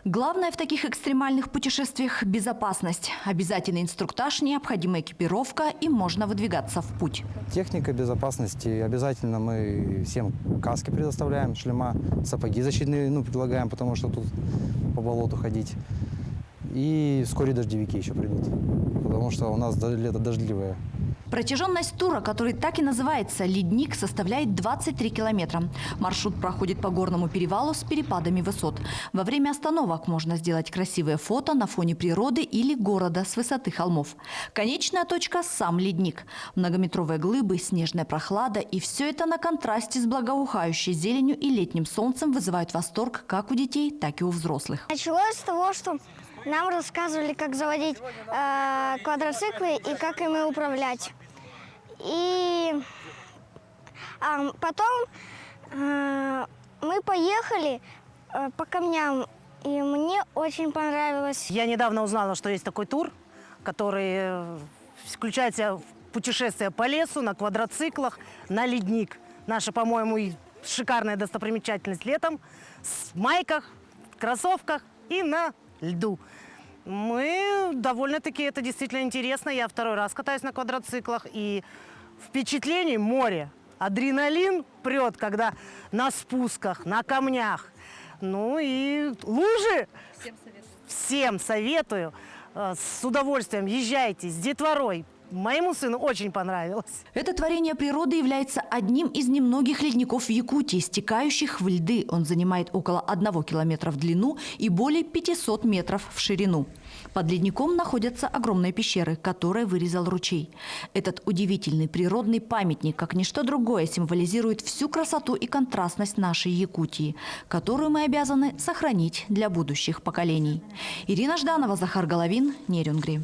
Главное в таких экстремальных путешествиях – безопасность. Обязательный инструктаж, необходимая экипировка и можно выдвигаться в путь. Техника безопасности. Обязательно мы всем каски предоставляем, шлема, сапоги защитные предлагаем, потому что тут по болоту ходить. И вскоре дождевики еще придут, потому что у нас лето дождливое. Протяженность тура, который так и называется «Ледник», составляет 23 километра. Маршрут проходит по горному перевалу с перепадами высот. Во время остановок можно сделать красивые фото на фоне природы или города с высоты холмов. Конечная точка – сам ледник. Многометровые глыбы, снежная прохлада и все это на контрасте с благоухающей зеленью и летним солнцем вызывают восторг как у детей, так и у взрослых. Началось с того, что нам рассказывали, как заводить квадроциклы и как ими управлять. И потом мы поехали по камням, и мне очень понравилось. Я недавно узнала, что есть такой тур, который включает в себя путешествие по лесу, на квадроциклах, на ледник. Наша, по-моему, шикарная достопримечательность летом в майках, кроссовках и на льду. Мы довольно-таки, это действительно интересно. Я второй раз катаюсь на квадроциклах, и впечатлений море. Адреналин прет, когда на спусках, на камнях. Ну и лужи. Всем советую. С удовольствием езжайте с детворой. Моему сыну очень понравилось. Это творение природы является одним из немногих ледников в Якутии, стекающих в льды. Он занимает около 1 километра в длину и более 500 метров в ширину. Под ледником находятся огромные пещеры, которые вырезал ручей. Этот удивительный природный памятник, как ничто другое, символизирует всю красоту и контрастность нашей Якутии, которую мы обязаны сохранить для будущих поколений. Ирина Жданова, Захар Головин, Нерюнгри.